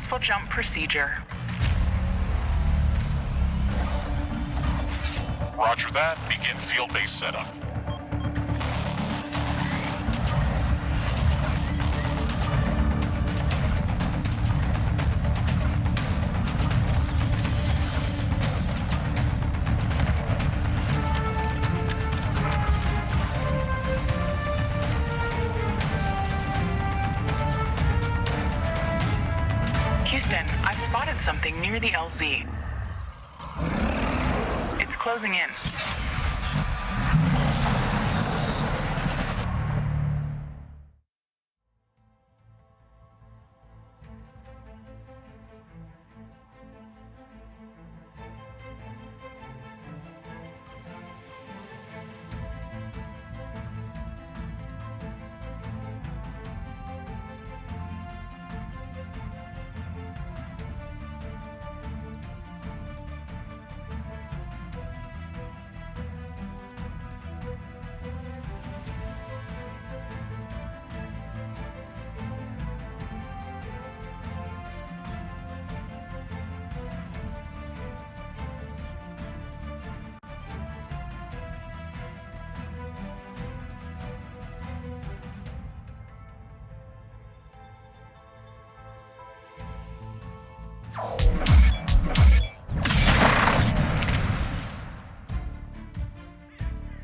successful jump procedure. Roger that. Begin field-based setup. Houston, I've spotted something near the LZ. It's closing in.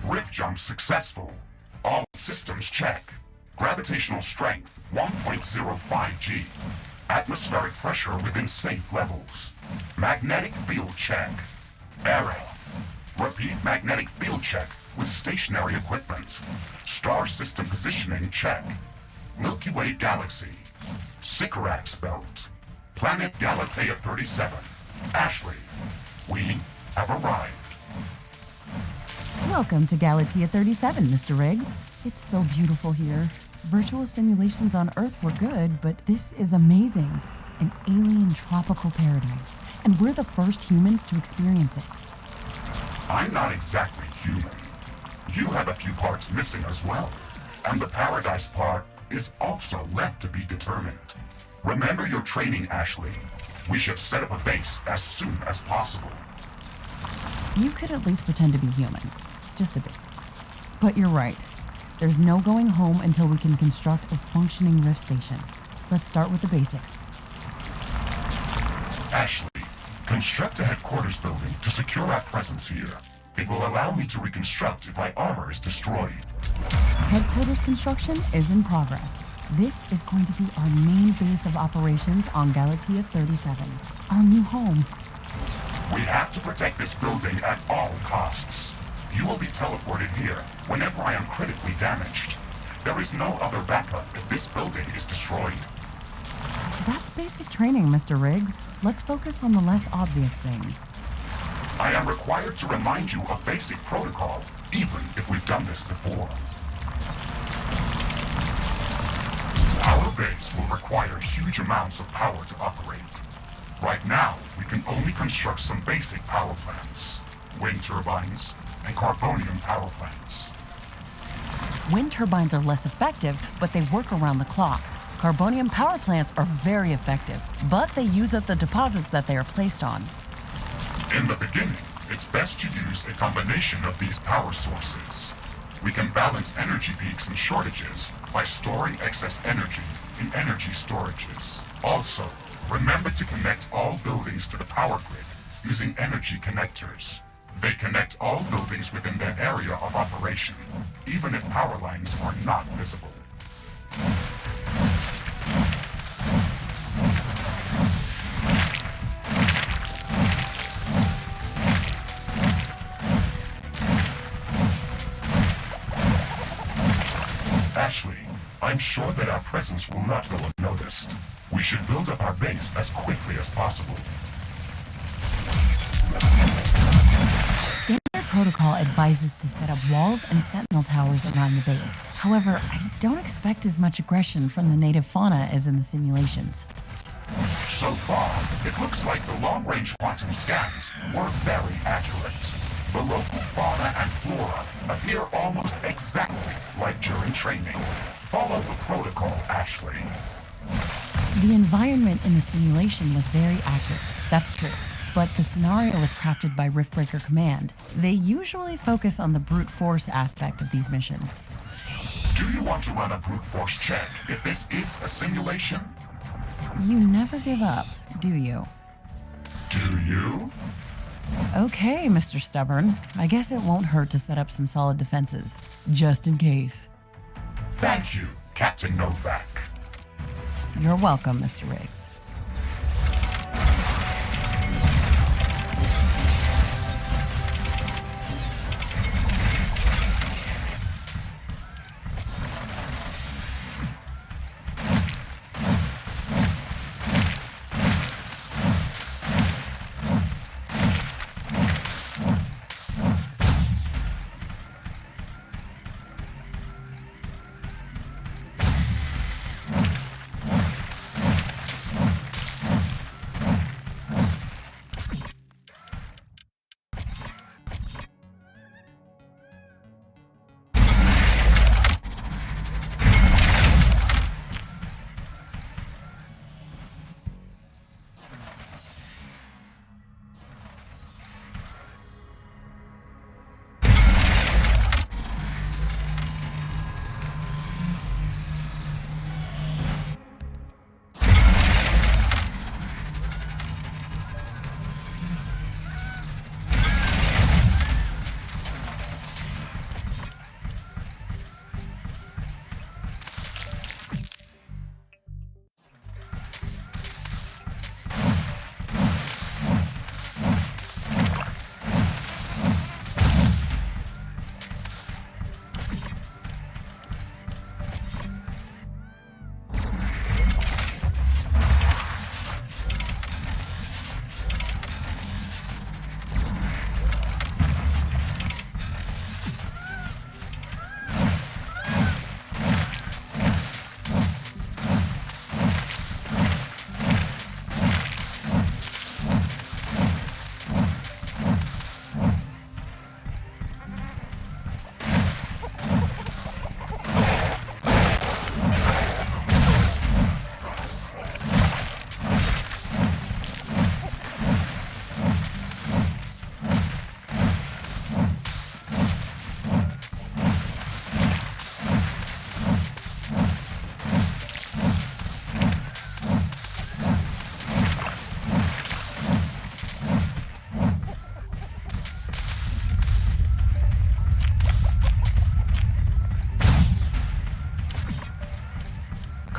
Rift jump successful. All systems check. Gravitational strength 1.05 G. Atmospheric pressure within safe levels. Magnetic field check. Error. Repeat magnetic field check with stationary equipment. Star system positioning check. Milky Way galaxy. Sycorax belt. Planet Galatea 37. Ashley, we have arrived. Welcome to Galatea 37, Mr. Riggs. It's so beautiful here. Virtual simulations on Earth were good, but this is amazing. An alien tropical paradise. And we're the first humans to experience it. I'm not exactly human. You have a few parts missing as well. And the paradise part is also left to be determined. Remember your training, Ashley. We should set up a base as soon as possible. You could at least pretend to be human. Just a bit. But you're right. There's no going home until we can construct a functioning Rift station. Let's start with the basics. Ashley, construct a headquarters building to secure our presence here. It will allow me to reconstruct if my armor is destroyed. Headquarters construction is in progress. This is going to be our main base of operations on Galatea 37, our new home. We have to protect this building at all costs. You will be teleported here whenever I am critically damaged. There is no other backup if this building is destroyed. That's basic training, Mr. Riggs. Let's focus on the less obvious things. I am required to remind you of basic protocol, even if we've done this before. Our base will require huge amounts of power to operate. Right now, we can only construct some basic power plants. Wind turbines and carbonium power plants. Wind turbines are less effective, but they work around the clock. Carbonium power plants are very effective, but they use up the deposits that they are placed on. In the beginning, it's best to use a combination of these power sources. We can balance energy peaks and shortages by storing excess energy in energy storages. Also, remember to connect all buildings to the power grid using energy connectors. They connect all buildings within their area of operation, even if power lines are not visible. Ashley, I'm sure that our presence will not go unnoticed. We should build up our base as quickly as possible. Standard protocol advises to set up walls and sentinel towers around the base. However, I don't expect as much aggression from the native fauna as in the simulations. So far, it looks like the long-range quantum scans were very accurate. The local fauna and flora appear almost exactly like during training. Follow the protocol, Ashley. The environment in the simulation was very accurate, that's true. But the scenario was crafted by Riftbreaker Command. They usually focus on the brute force aspect of these missions. Do you want to run a brute force check if this is a simulation? You never give up, do you? Do you? Okay, Mr. Stubborn. I guess it won't hurt to set up some solid defenses, just in case. Thank you, Captain Novak. You're welcome, Mr. Riggs.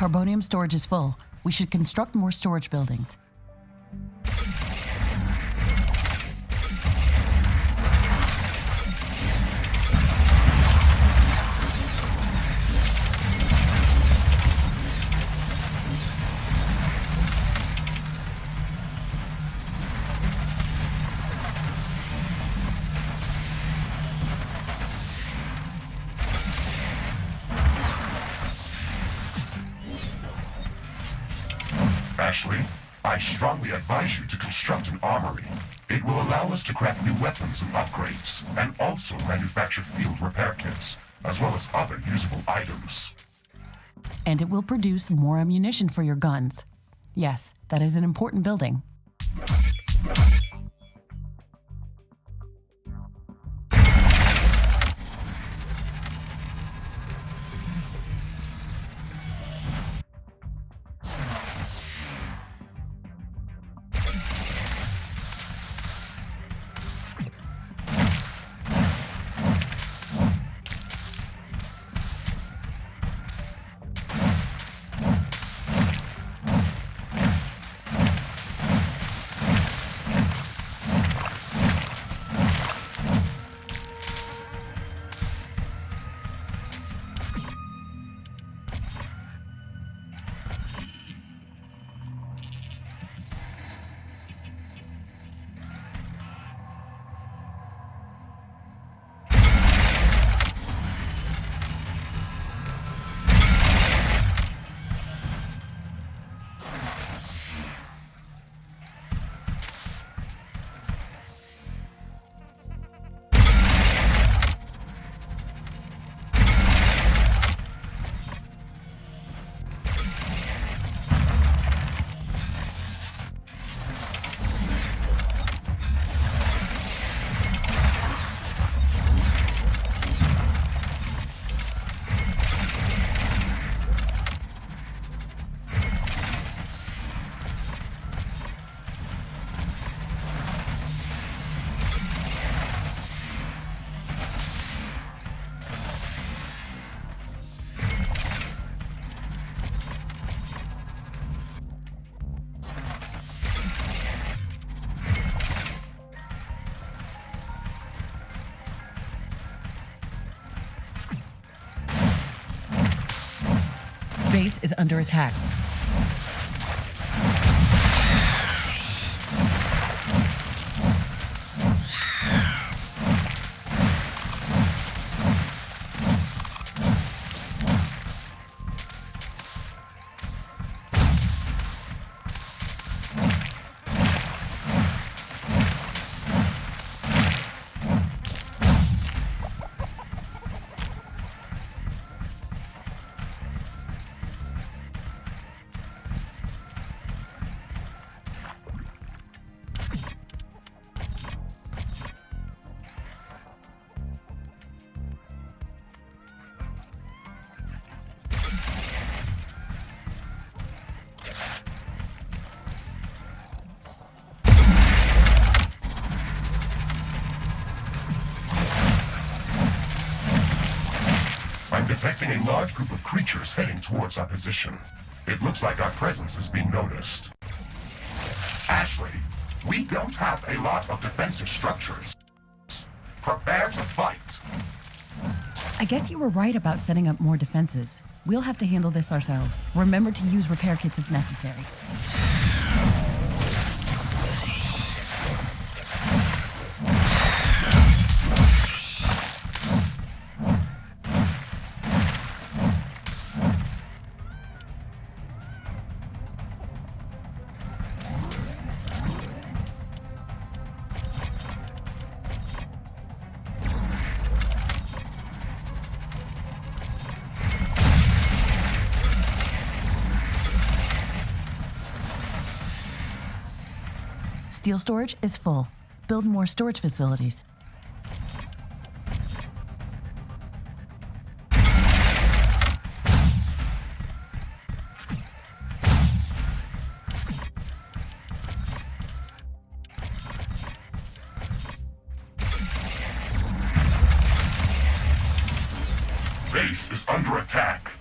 Carbonium storage is full. We should construct more storage buildings. Ashley, I strongly advise you to construct an armory. It will allow us to craft new weapons and upgrades, and also manufacture field repair kits, as well as other usable items. And it will produce more ammunition for your guns. Yes, that is an important building. base is under attack. Detecting a large group of creatures heading towards our position. It looks like our presence is being noticed. Ashley, we don't have a lot of defensive structures. Prepare to fight. I guess you were right about setting up more defenses. We'll have to handle this ourselves. Remember to use repair kits if necessary. Steel storage is full. Build more storage facilities. Base is under attack.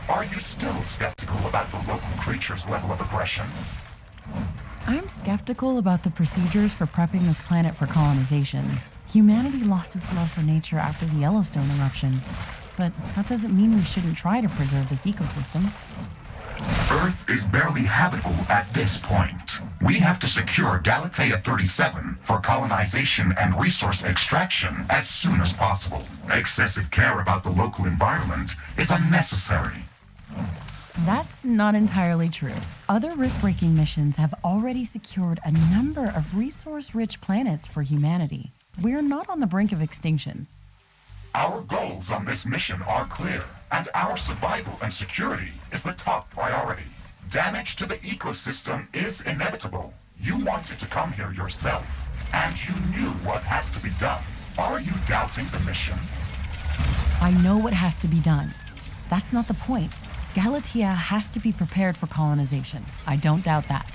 Are you still skeptical about the local creature's level of aggression? I'm skeptical about the procedures for prepping this planet for colonization. Humanity lost its love for nature after the Yellowstone eruption, but that doesn't mean we shouldn't try to preserve this ecosystem. Earth is barely habitable at this point. We have to secure Galatea 37 for colonization and resource extraction as soon as possible. Excessive care about the local environment is unnecessary. That's not entirely true. Other Riftbreaking missions have already secured a number of resource-rich planets for humanity. We're not on the brink of extinction. Our goals on this mission are clear, and our survival and security is the top priority. Damage to the ecosystem is inevitable. You wanted to come here yourself, and you knew what has to be done. Are you doubting the mission? I know what has to be done. That's not the point. Galatea has to be prepared for colonization. I don't doubt that.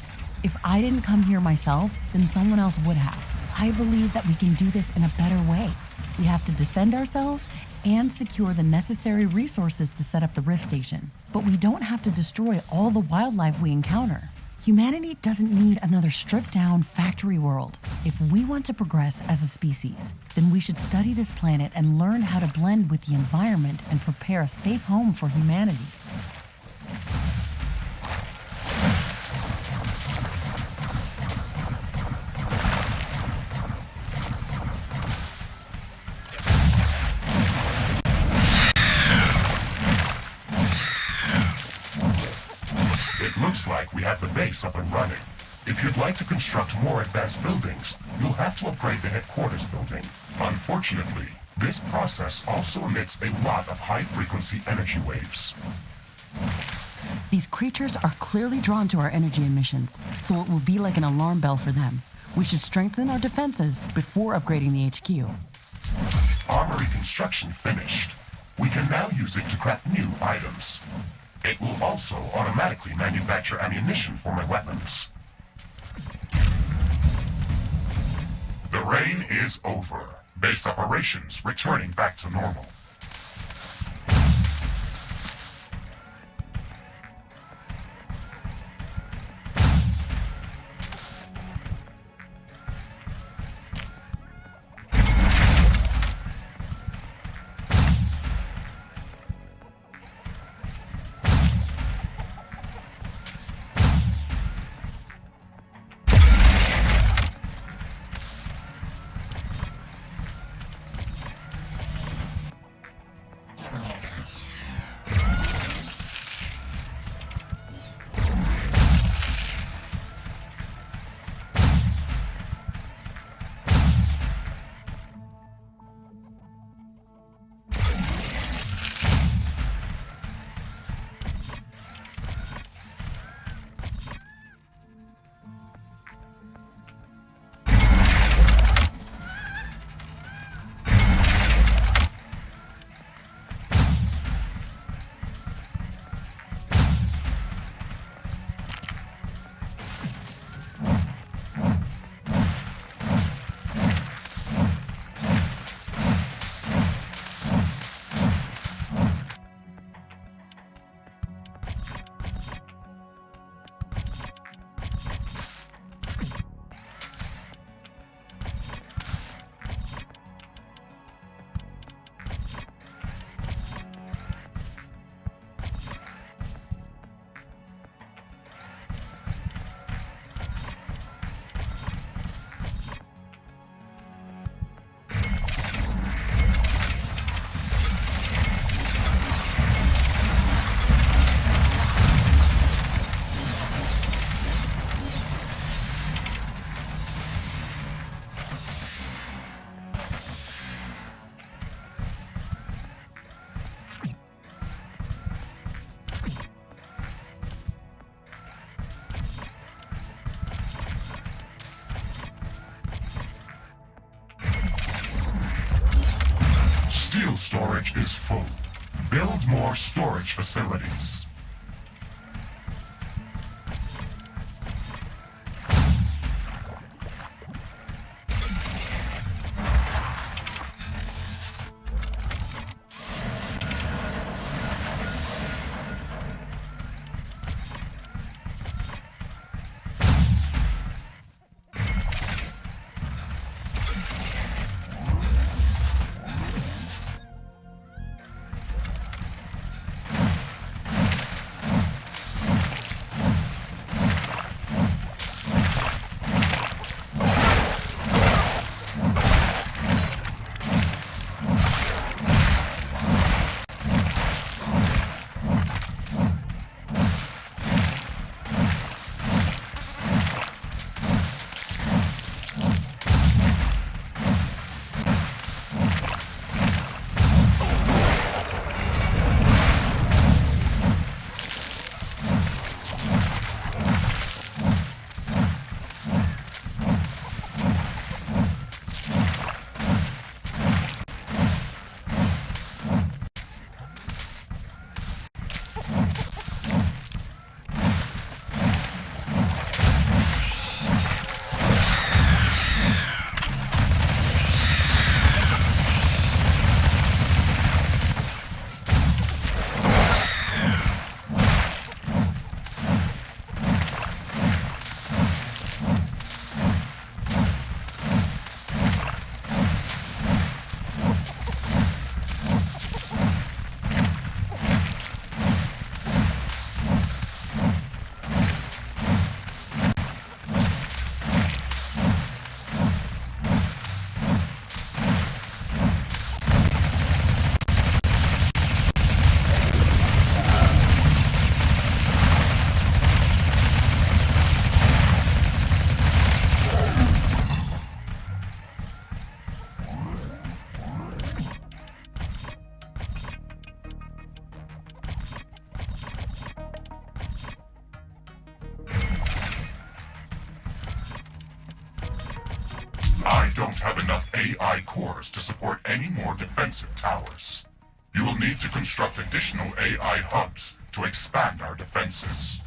If I didn't come here myself, then someone else would have. I believe that we can do this in a better way. We have to defend ourselves and secure the necessary resources to set up the Rift Station. But we don't have to destroy all the wildlife we encounter. Humanity doesn't need another stripped-down factory world. If we want to progress as a species, then we should study this planet and learn how to blend with the environment and prepare a safe home for humanity. It looks like we have the base up and running. If you'd like to construct more advanced buildings, you'll have to upgrade the headquarters building. Unfortunately, this process also emits a lot of high-frequency energy waves. These creatures are clearly drawn to our energy emissions, so it will be like an alarm bell for them. We should strengthen our defenses before upgrading the HQ. Armory construction finished. We can now use it to craft new items. It will also automatically manufacture ammunition for my weapons. The rain is over. Base operations returning back to normal. Build more storage facilities. I don't have enough AI cores to support any more defensive towers. You will need to construct additional AI hubs to expand our defenses.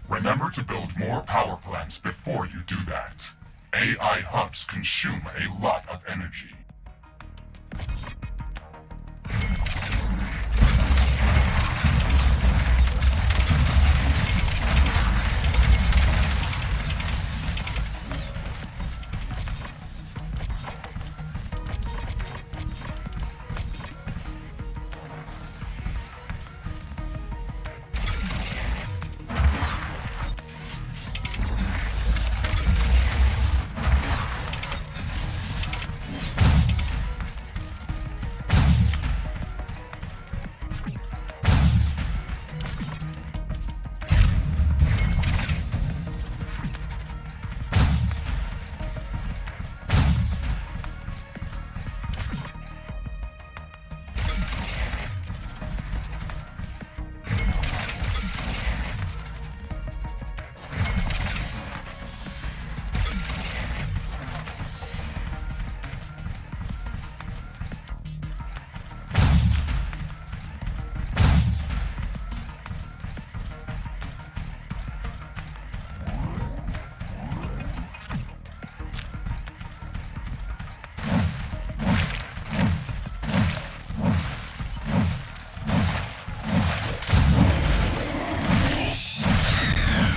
Remember to build more power plants before you do that. AI hubs consume a lot of energy.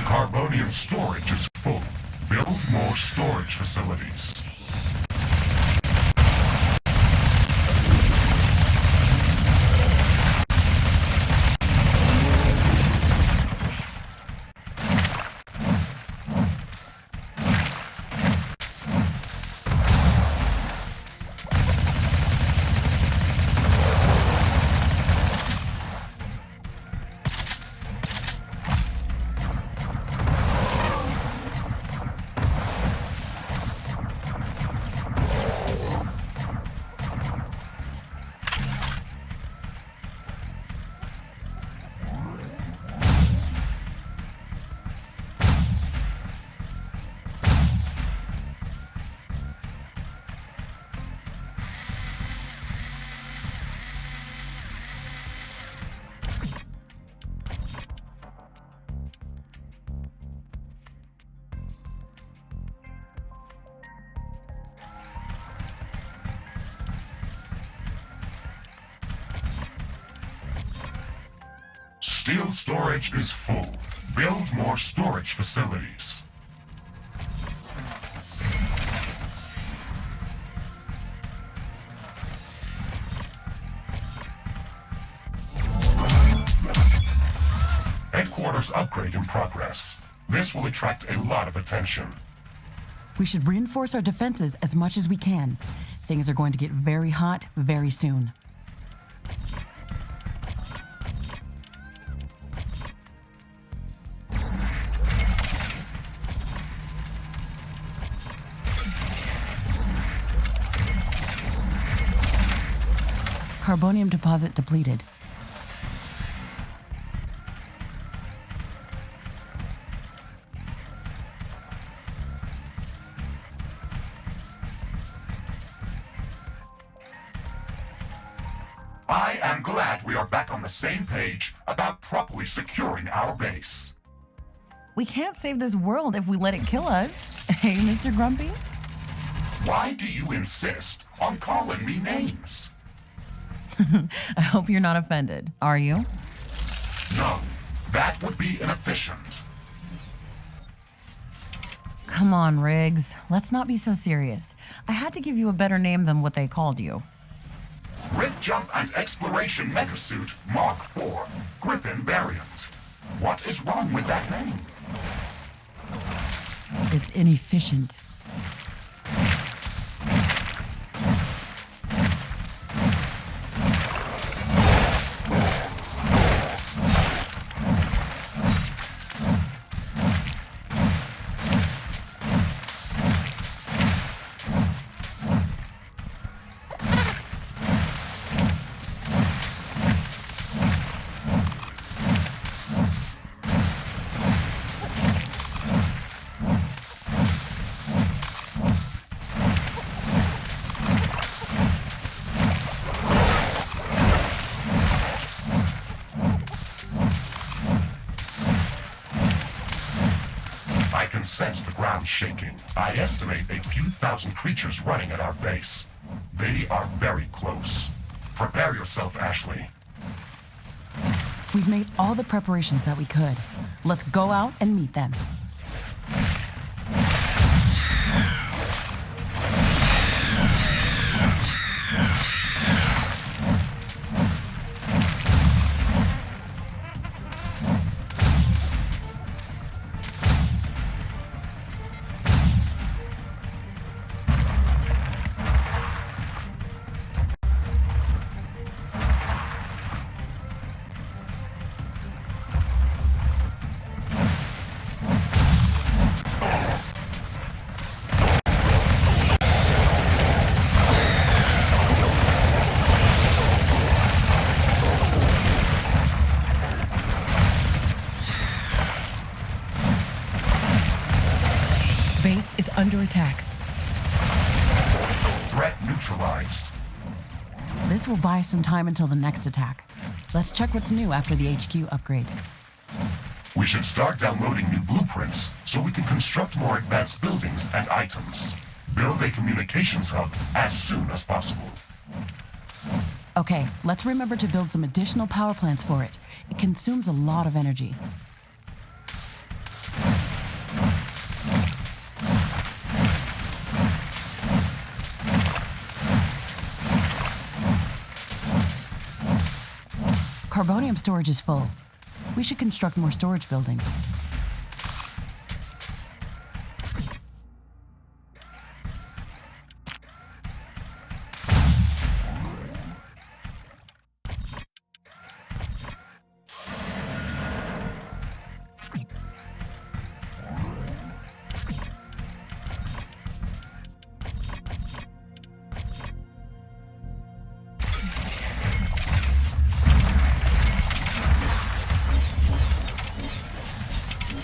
Carbonium storage is full. Build more storage facilities. Steel storage is full. Build more storage facilities. Headquarters upgrade in progress. This will attract a lot of attention. We should reinforce our defenses as much as we can. Things are going to get very hot very soon. Carbonium deposit depleted. I am glad we are back on the same page about properly securing our base. We can't save this world if we let it kill us. Hey, Mr. Grumpy? Why do you insist on calling me names? I hope you're not offended. Are you? No, that would be inefficient. Come on, Riggs. Let's not be so serious. I had to give you a better name than what they called you. Rift Jump and Exploration Megasuit Mark IV, Griffin variant. What is wrong with that name? It's inefficient. I can sense the ground shaking. I estimate a few thousand creatures running at our base. They are very close. Prepare yourself, Ashley. We've made all the preparations that we could. Let's go out and meet them. Base is under attack. Threat neutralized. This will buy us some time until the next attack. Let's check what's new after the HQ upgrade. We should start downloading new blueprints so we can construct more advanced buildings and items. Build a communications hub as soon as possible. Okay, let's remember to build some additional power plants for it. It consumes a lot of energy. Carbonium storage is full. We should construct more storage buildings.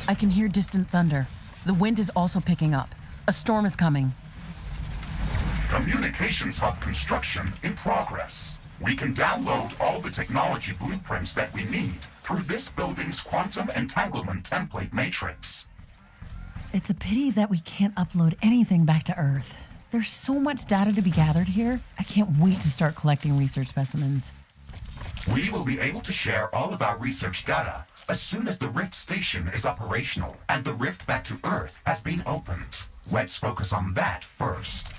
I can hear distant thunder. The wind is also picking up. A storm is coming. Communications hub construction in progress. We can download all the technology blueprints that we need through this building's quantum entanglement template matrix. It's a pity that we can't upload anything back to Earth. There's so much data to be gathered here. I can't wait to start collecting research specimens. We will be able to share all of our research data as soon as the Rift station is operational and the rift back to Earth has been opened. Let's focus on that first.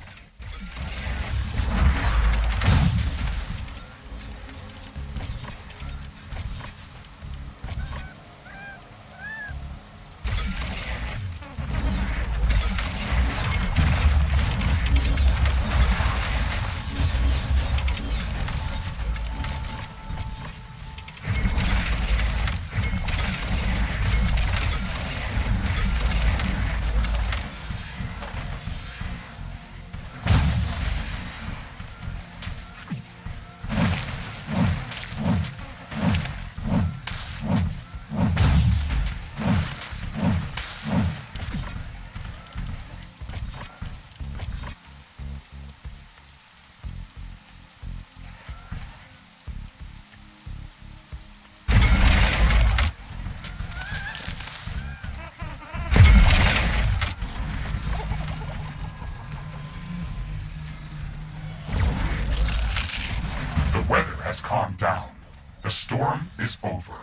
The weather has calmed down. The storm is over.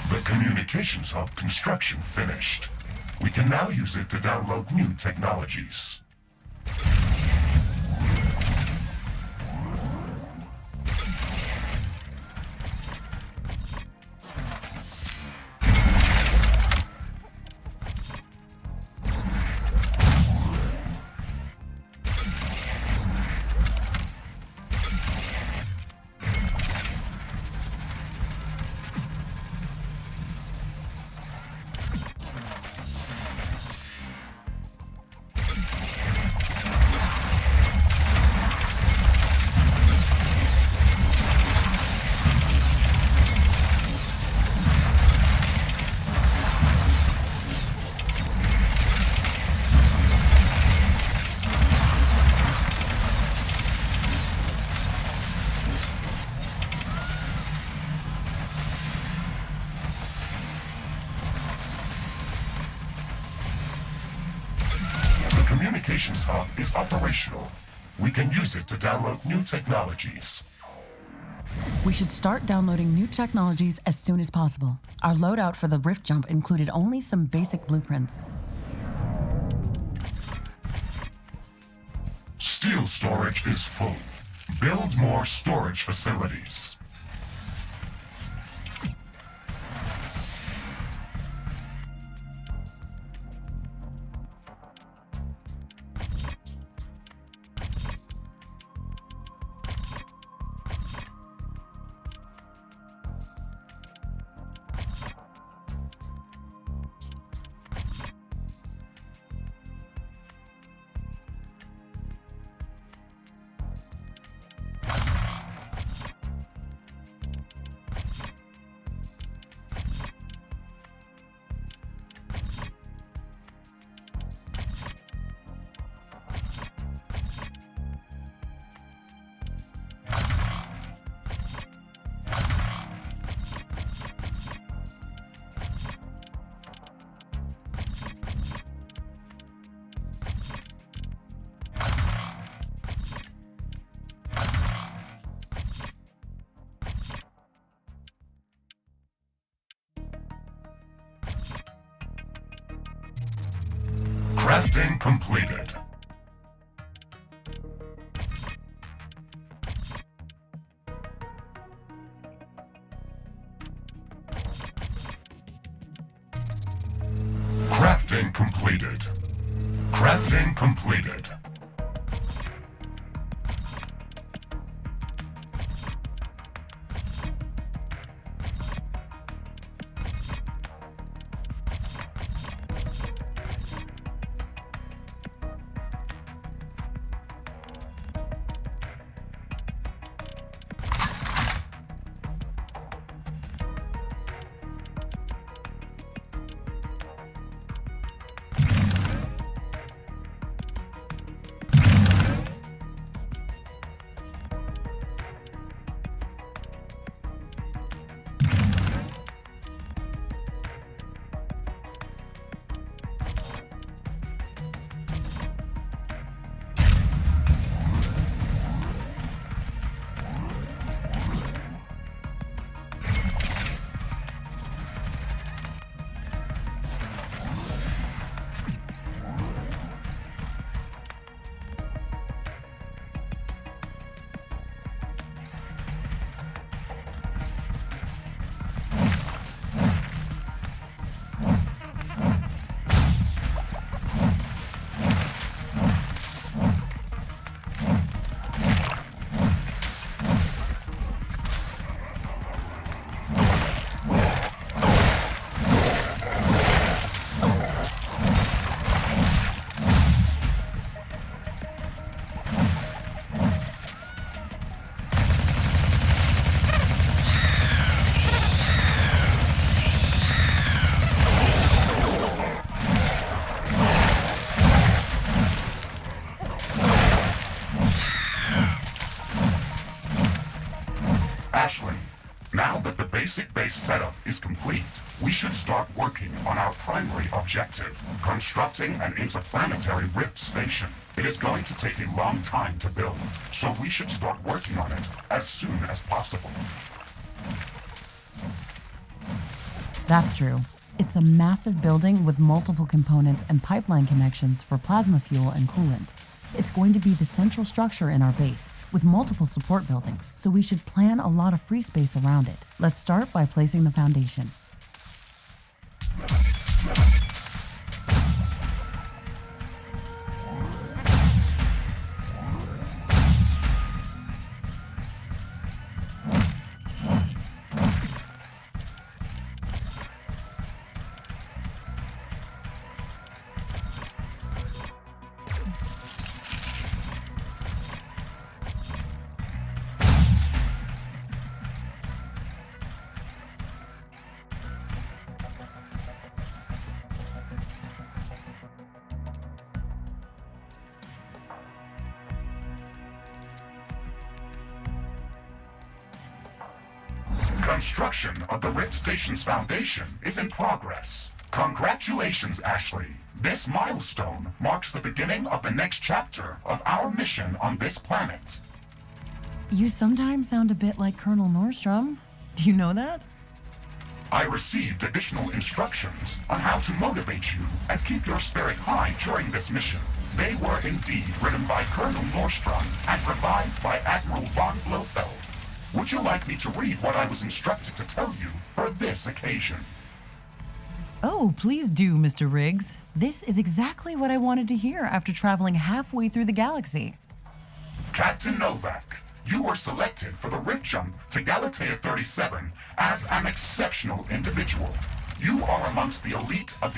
The Communications Hub construction finished. We can now use it to download new technologies. The Communications Hub is operational. We can use it to download new technologies. We should start downloading new technologies as soon as possible. Our loadout for the Rift jump included only some basic blueprints. Steel storage is full. Build more storage facilities. Crafting completed. Crafting completed. Crafting completed. basic base setup is complete, we should start working on our primary objective, constructing an interplanetary rift station. It is going to take a long time to build, so we should start working on it as soon as possible. That's true. It's a massive building with multiple components and pipeline connections for plasma fuel and coolant. It's going to be the central structure in our base, with multiple support buildings, so we should plan a lot of free space around it. Let's start by placing the foundation. Construction of the Rift Station's foundation is in progress. Congratulations, Ashley. This milestone marks the beginning of the next chapter of our mission on this planet. You sometimes sound a bit like Colonel Nordstrom. Do you know that? I received additional instructions on how to motivate you and keep your spirit high during this mission. They were indeed written by Colonel Nordstrom and revised by Admiral von Blofeld. Would you like me to read what I was instructed to tell you for this occasion? Oh, please do, Mr. Riggs. This is exactly what I wanted to hear after traveling halfway through the galaxy. Captain Novak, you were selected for the Rift Jump to Galatea 37 as an exceptional individual. You are amongst the elite of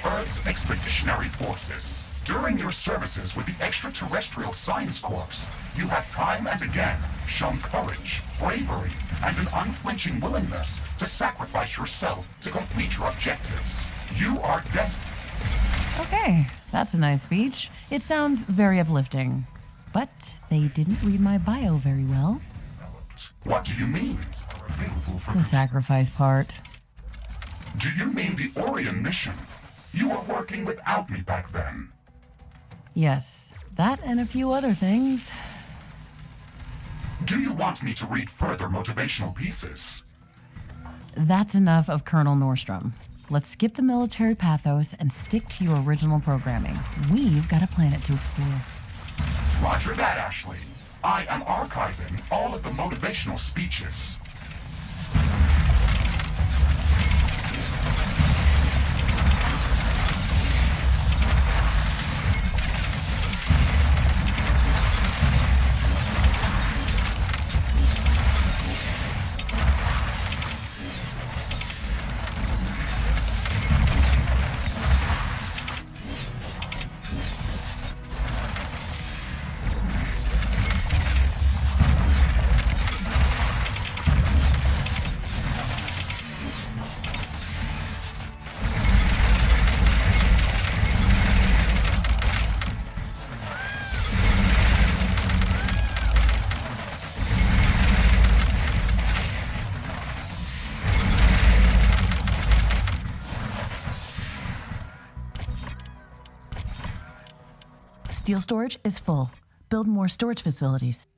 Earth's expeditionary forces. During your services with the Extraterrestrial Science Corps, you have time and again shown courage, bravery, and an unflinching willingness to sacrifice yourself to complete your objectives. You are Okay, that's a nice speech. It sounds very uplifting. But they didn't read my bio very well. What do you mean? The sacrifice part. Do you mean the Orion mission? You were working without me back then. Yes, that and a few other things. Do you want me to read further motivational pieces? That's enough of Colonel Nordstrom. Let's skip the military pathos and stick to your original programming. We've got a planet to explore. Roger that, Ashley. I am archiving all of the motivational speeches. Steel storage is full. Build more storage facilities.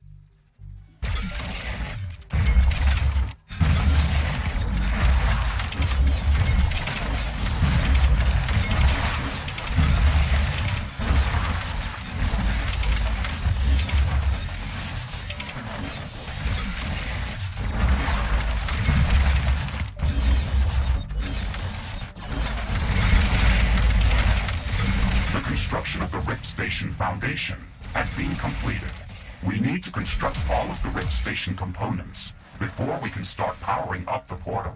Construction of the Rift Station Foundation has been completed. We need to construct all of the Rift Station components before we can start powering up the portal.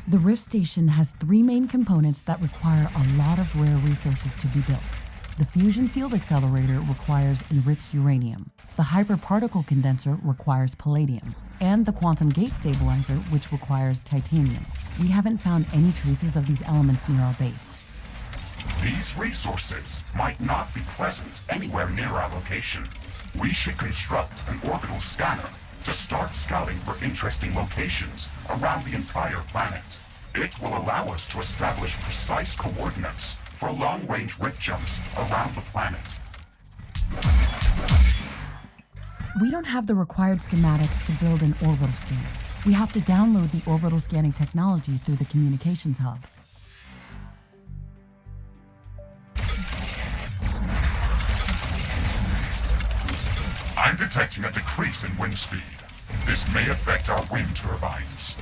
The Rift Station has 3 main components that require a lot of rare resources to be built. The fusion field accelerator requires enriched uranium. The hyperparticle condenser requires palladium. And the quantum gate stabilizer, which requires titanium. We haven't found any traces of these elements near our base. These resources might not be present anywhere near our location. We should construct an orbital scanner to start scouting for interesting locations around the entire planet. It will allow us to establish precise coordinates for long-range rift jumps around the planet. We don't have the required schematics to build an orbital scanner. We have to download the orbital scanning technology through the communications hub. I'm detecting a decrease in wind speed. This may affect our wind turbines.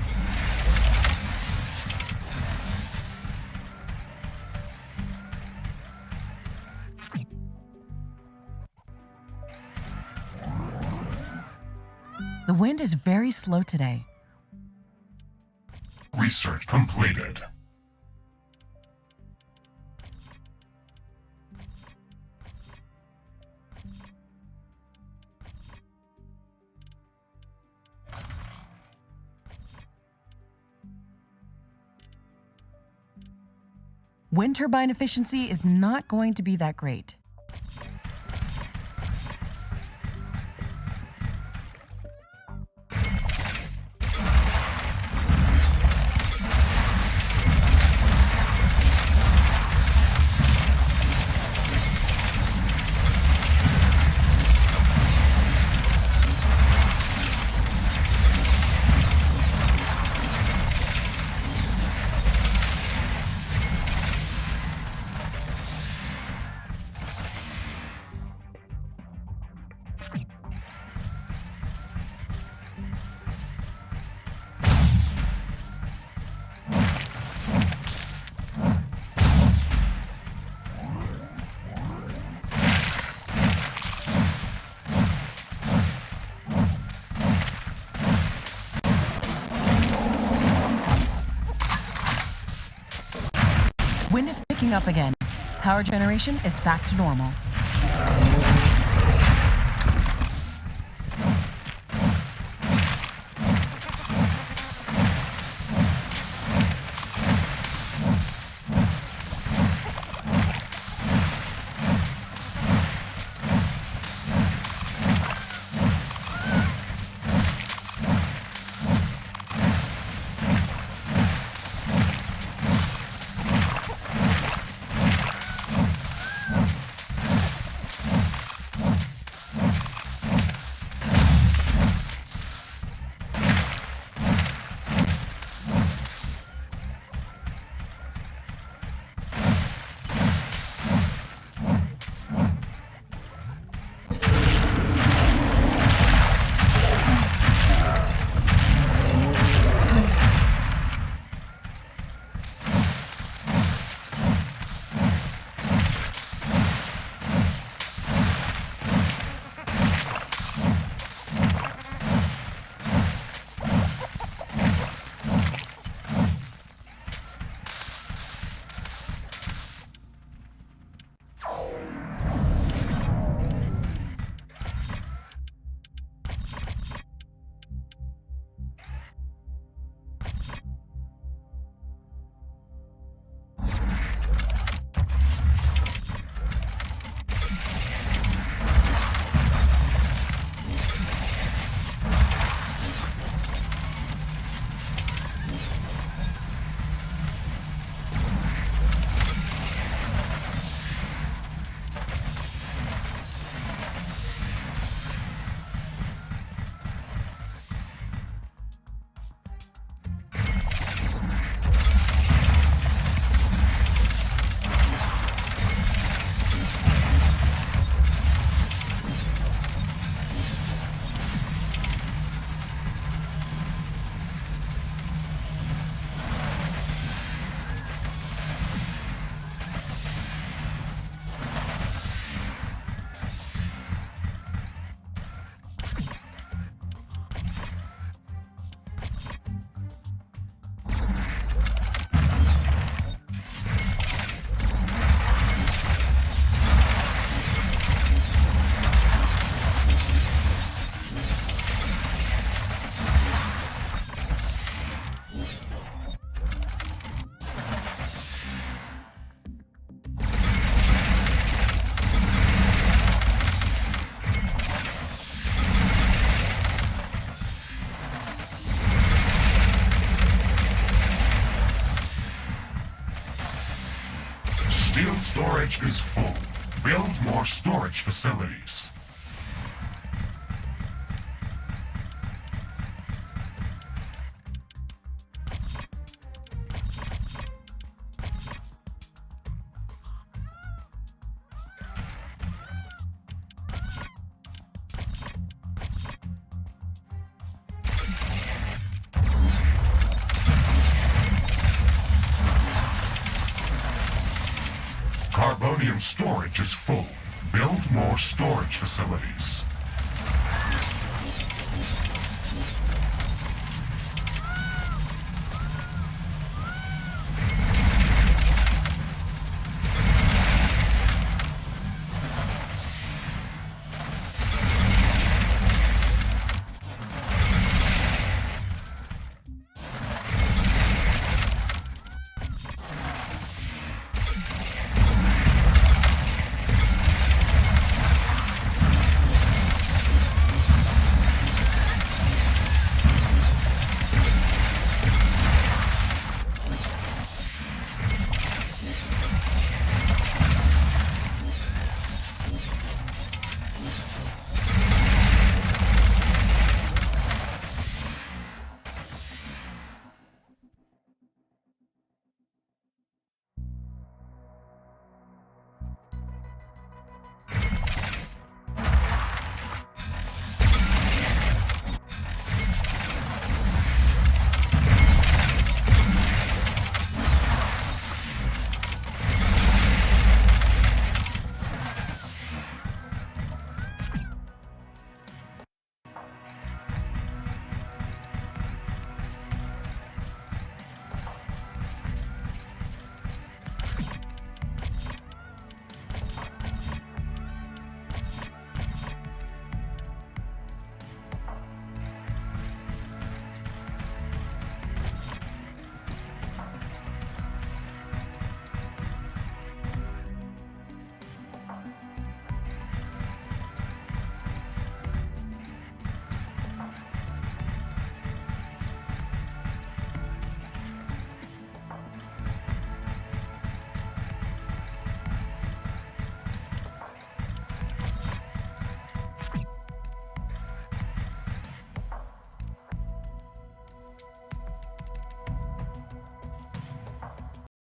The wind is very slow today. Research completed. Wind turbine efficiency is not going to be that great. Wind is picking up again. Power generation is back to normal. Steel storage is full. Build more storage facilities. Carbonium storage is full. Build more storage facilities.